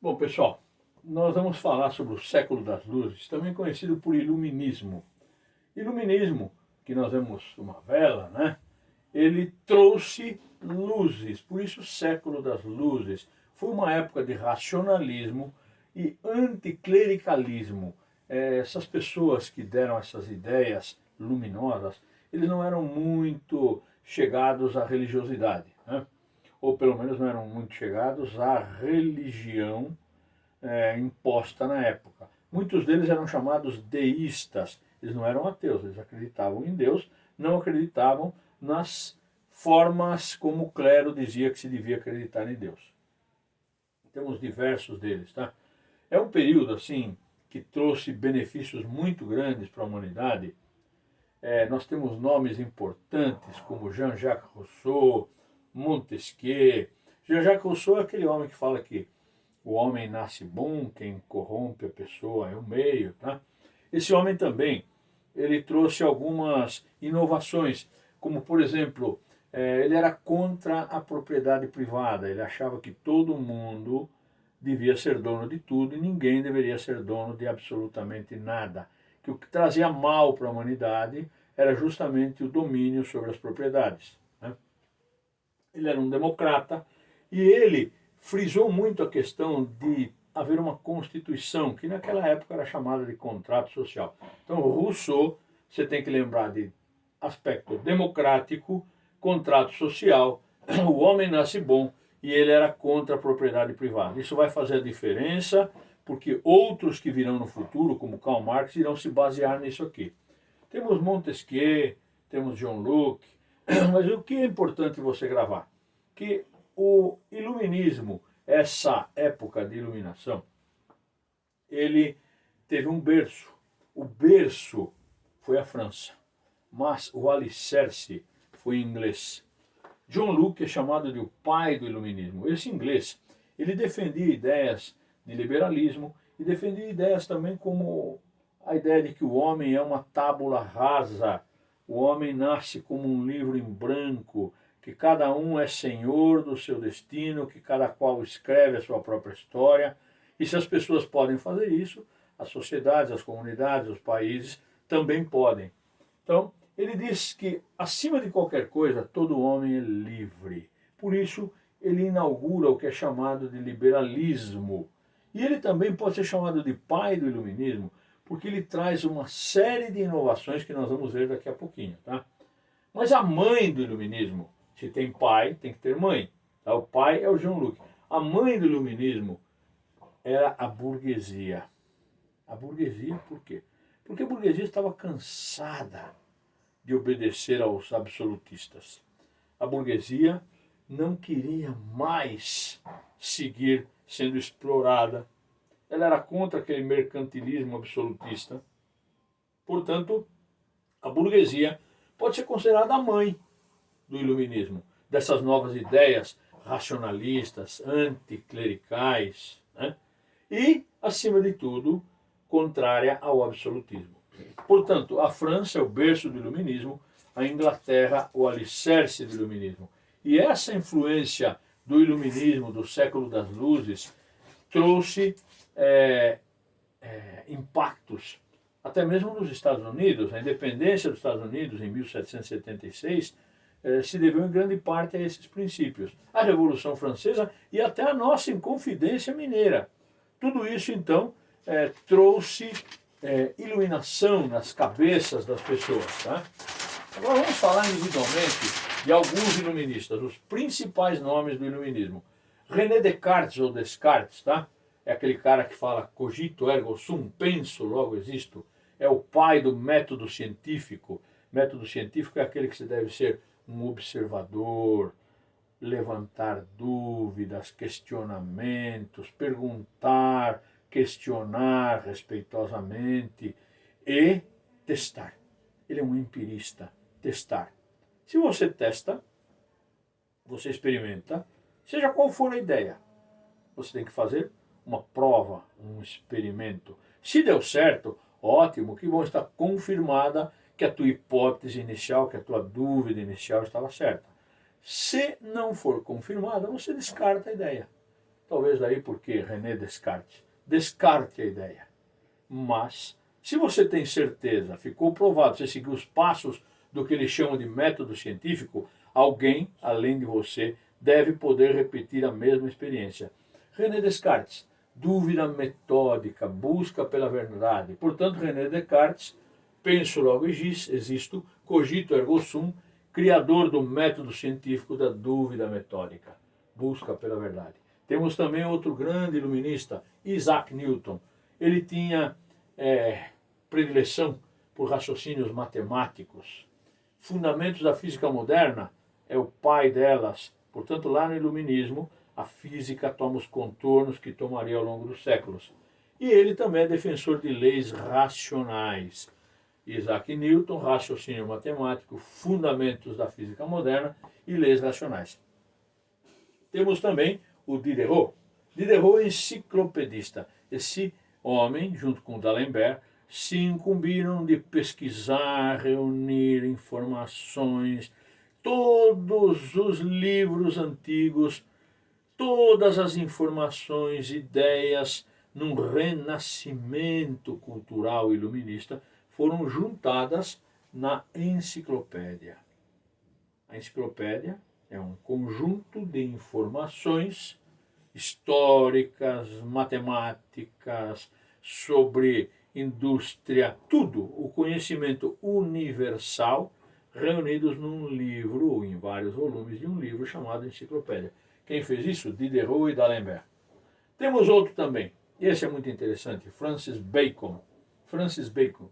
Bom, pessoal, nós vamos falar sobre o século das luzes, também conhecido por iluminismo. Iluminismo, que nós vemos uma vela, né? Ele trouxe luzes, por isso o século das luzes. Foi uma época de racionalismo e anticlericalismo. Essas pessoas que deram essas ideias luminosas, eles não eram muito chegados à religiosidade, né? Ou pelo menos não eram muito chegados à religião imposta na época. Muitos deles eram chamados deístas, eles não eram ateus, eles acreditavam em Deus, não acreditavam nas formas como o clero dizia que se devia acreditar em Deus. Temos diversos deles, tá? É um período assim que trouxe benefícios muito grandes para a humanidade. Nós temos nomes importantes como Jean-Jacques Rousseau, Montesquieu. Jean-Jacques Rousseau é aquele homem que fala que o homem nasce bom, quem corrompe a pessoa é o meio, tá? Esse homem também, ele trouxe algumas inovações, como por exemplo, ele era contra a propriedade privada, ele achava que todo mundo devia ser dono de tudo e ninguém deveria ser dono de absolutamente nada. Que o que trazia mal para a humanidade era justamente o domínio sobre as propriedades, né? Ele era um democrata e ele frisou muito a questão de haver uma constituição, que naquela época era chamada de contrato social. Então, Rousseau, você tem que lembrar de aspecto democrático, contrato social, o homem nasce bom e ele era contra a propriedade privada. Isso vai fazer a diferença, porque outros que virão no futuro, como Karl Marx, irão se basear nisso aqui. Temos Montesquieu, temos John Locke, mas o que é importante você gravar? Que o iluminismo, essa época de iluminação, ele teve um berço. O berço foi a França, mas o alicerce foi inglês. John Locke é chamado de o pai do iluminismo. Esse inglês, ele defendia ideias de liberalismo e defendia ideias também como a ideia de que o homem é uma tábula rasa, o homem nasce como um livro em branco, que cada um é senhor do seu destino, que cada qual escreve a sua própria história. E se as pessoas podem fazer isso, as sociedades, as comunidades, os países também podem. Então, ele diz que, acima de qualquer coisa, todo homem é livre. Por isso, ele inaugura o que é chamado de liberalismo. E ele também pode ser chamado de pai do iluminismo, porque ele traz uma série de inovações que nós vamos ver daqui a pouquinho, tá? Mas a mãe do iluminismo, se tem pai, tem que ter mãe. Tá? O pai é o John Locke. A mãe do iluminismo era a burguesia. A burguesia por quê? Porque a burguesia estava cansada de obedecer aos absolutistas. A burguesia não queria mais seguir sendo explorada. Ela era contra aquele mercantilismo absolutista. Portanto, a burguesia pode ser considerada a mãe do iluminismo, dessas novas ideias racionalistas, anticlericais, né? E, acima de tudo, contrária ao absolutismo. Portanto, a França é o berço do iluminismo, a Inglaterra o alicerce do iluminismo. E essa influência do iluminismo, do século das luzes, trouxe impactos, até mesmo nos Estados Unidos. A independência dos Estados Unidos, em 1776, se deveu em grande parte a esses princípios. A Revolução Francesa e até a nossa Inconfidência Mineira. Tudo isso, então, trouxe iluminação nas cabeças das pessoas. Tá? Agora vamos falar individualmente de alguns iluministas, os principais nomes do iluminismo. René Descartes, ou Descartes, tá? É aquele cara que fala cogito ergo sum, penso, logo existo. É o pai do método científico. Método científico é aquele que se deve ser um observador, levantar dúvidas, questionamentos, perguntar, questionar respeitosamente e testar. Ele é um empirista. Testar. Se você testa, você experimenta, seja qual for a ideia, você tem que fazer uma prova, um experimento. Se deu certo, ótimo, que bom, está confirmada que a tua hipótese inicial, que a tua dúvida inicial estava certa. Se não for confirmada, você descarta a ideia. talvez daí porque René Descartes. Descarte a ideia. Mas, se você tem certeza, ficou provado, você seguiu os passos do que ele chama de método científico, alguém, além de você, deve poder repetir a mesma experiência. René Descartes, dúvida metódica, busca pela verdade. Portanto, René Descartes, penso logo existo, cogito ergo sum, criador do método científico da dúvida metódica, busca pela verdade. Temos também outro grande iluminista, Isaac Newton. Ele tinha predileção por raciocínios matemáticos. Fundamentos da física moderna é o pai delas. Portanto, lá no iluminismo, a física toma os contornos que tomaria ao longo dos séculos. E ele também é defensor de leis racionais. Isaac Newton, raciocínio matemático, fundamentos da física moderna e leis racionais. Temos também o Diderot. Diderot é enciclopedista. Esse homem, junto com D'Alembert, se incumbiram de pesquisar, reunir informações, todos os livros antigos, todas as informações, ideias, num renascimento cultural iluminista, foram juntadas na enciclopédia. A enciclopédia é um conjunto de informações históricas, matemáticas, sobre indústria, tudo, o conhecimento universal, reunidos num livro, ou em vários volumes de um livro chamado Enciclopédia. Quem fez isso? Diderot e D'Alembert. Temos outro também, esse é muito interessante, Francis Bacon. Francis Bacon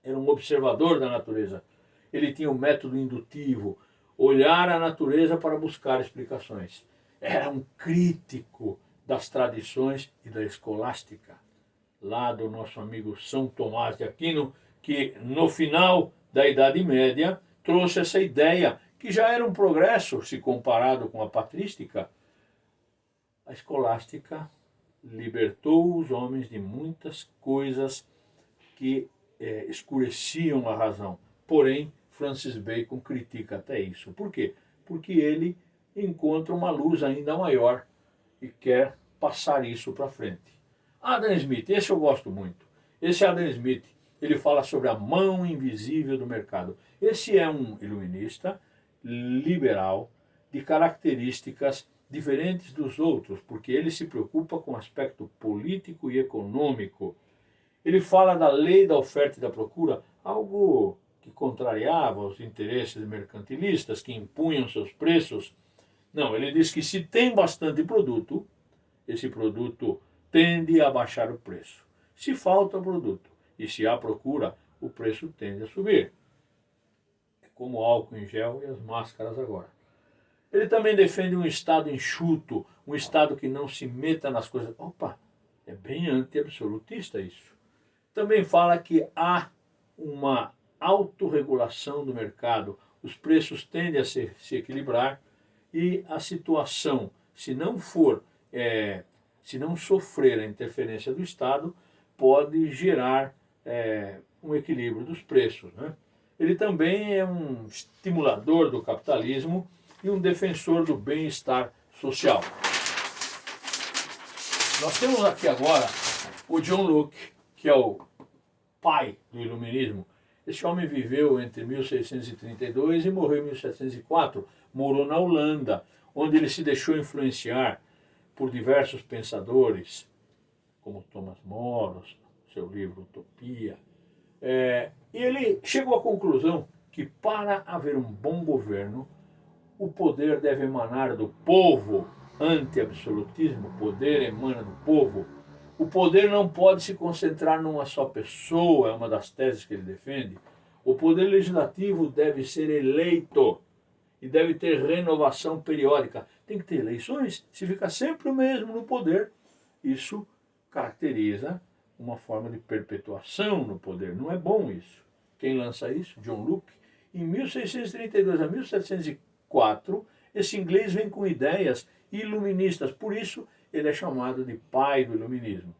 era um observador da natureza. Ele tinha um método indutivo, olhar a natureza para buscar explicações. Era um crítico das tradições e da escolástica. Lá do nosso amigo São Tomás de Aquino, que no final da Idade Média trouxe essa ideia, que já era um progresso se comparado com a patrística. A escolástica libertou os homens de muitas coisas que escureciam a razão. Porém, Francis Bacon critica até isso. Por quê? Porque ele encontra uma luz ainda maior e quer passar isso para frente. Adam Smith, esse eu gosto muito. Esse Adam Smith, ele fala sobre a mão invisível do mercado. Esse é um iluminista liberal de características diferentes dos outros, porque ele se preocupa com o aspecto político e econômico. Ele fala da lei da oferta e da procura, algo que contrariava os interesses mercantilistas, que impunham seus preços. Não, ele diz que se tem bastante produto, esse produto tende a baixar o preço. Se falta produto e se há procura, o preço tende a subir. É como o álcool em gel e as máscaras agora. Ele também defende um Estado enxuto, um Estado que não se meta nas coisas. Opa, é bem anti-absolutista isso. Também fala que há uma autorregulação do mercado, os preços tendem a se equilibrar e a situação, se não sofrer a interferência do Estado, pode gerar um equilíbrio dos preços, né? Ele também é um estimulador do capitalismo e um defensor do bem-estar social. Nós temos aqui agora o John Locke, que é o pai do iluminismo. Esse homem viveu entre 1632 e morreu em 1704. Morou na Holanda, onde ele se deixou influenciar por diversos pensadores, como Thomas More, seu livro Utopia. E ele chegou à conclusão que para haver um bom governo, o poder deve emanar do povo. Anti-absolutismo, o poder emana do povo. O poder não pode se concentrar numa só pessoa, é uma das teses que ele defende. O poder legislativo deve ser eleito e deve ter renovação periódica. Tem que ter eleições. Se ficar sempre o mesmo no poder, isso caracteriza uma forma de perpetuação no poder. Não é bom isso. Quem lança isso? John Locke. Em 1632 a 1704, esse inglês vem com ideias iluministas. Por isso, ele é chamado de pai do iluminismo.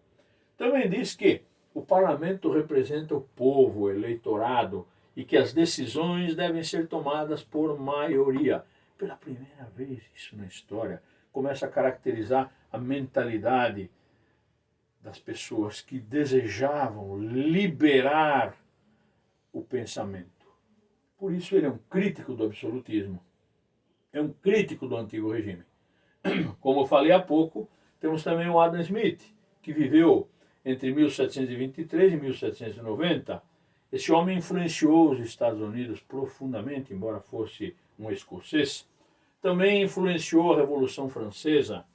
Também diz que o parlamento representa o povo, o eleitorado, e que as decisões devem ser tomadas por maioria. Pela primeira vez isso na história começa a caracterizar a mentalidade das pessoas que desejavam liberar o pensamento. Por isso ele é um crítico do absolutismo, é um crítico do antigo regime. Como eu falei há pouco, temos também o Adam Smith, que viveu entre 1723 e 1790. Esse homem influenciou os Estados Unidos profundamente, embora fosse um escocês. Também influenciou a Revolução Francesa.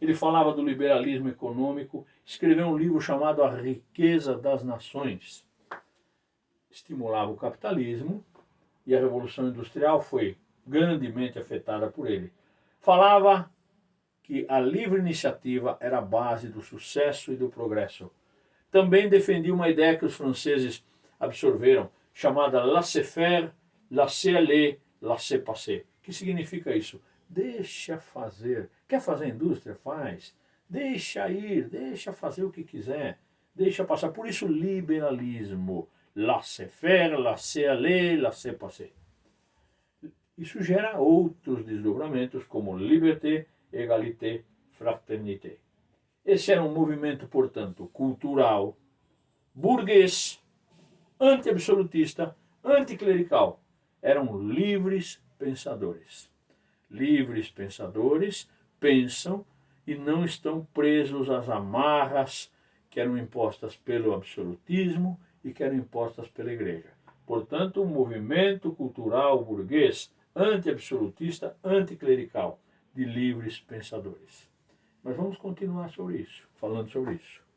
Ele falava do liberalismo econômico, escreveu um livro chamado A Riqueza das Nações. Estimulava o capitalismo e a Revolução Industrial foi grandemente afetada por ele. Falava que a livre iniciativa era a base do sucesso e do progresso. Também defendia uma ideia que os franceses absorveram, chamada laissez-faire, laissez-aller, laissez-passer. Que significa isso? Deixa fazer. Quer fazer indústria? Faz. Deixa ir, deixa fazer o que quiser. Deixa passar. Por isso, liberalismo. Laissez-faire, laissez-aller, laissez-passer. Isso gera outros desdobramentos como liberté, égalité, fraternité. Esse era um movimento, portanto, cultural, burguês, anti-absolutista, anticlerical. Eram livres pensadores. Livres pensadores pensam e não estão presos às amarras que eram impostas pelo absolutismo e que eram impostas pela igreja. Portanto, um movimento cultural burguês, anti-absolutista, anticlerical, de livres pensadores. Mas vamos continuar sobre isso, falando sobre isso.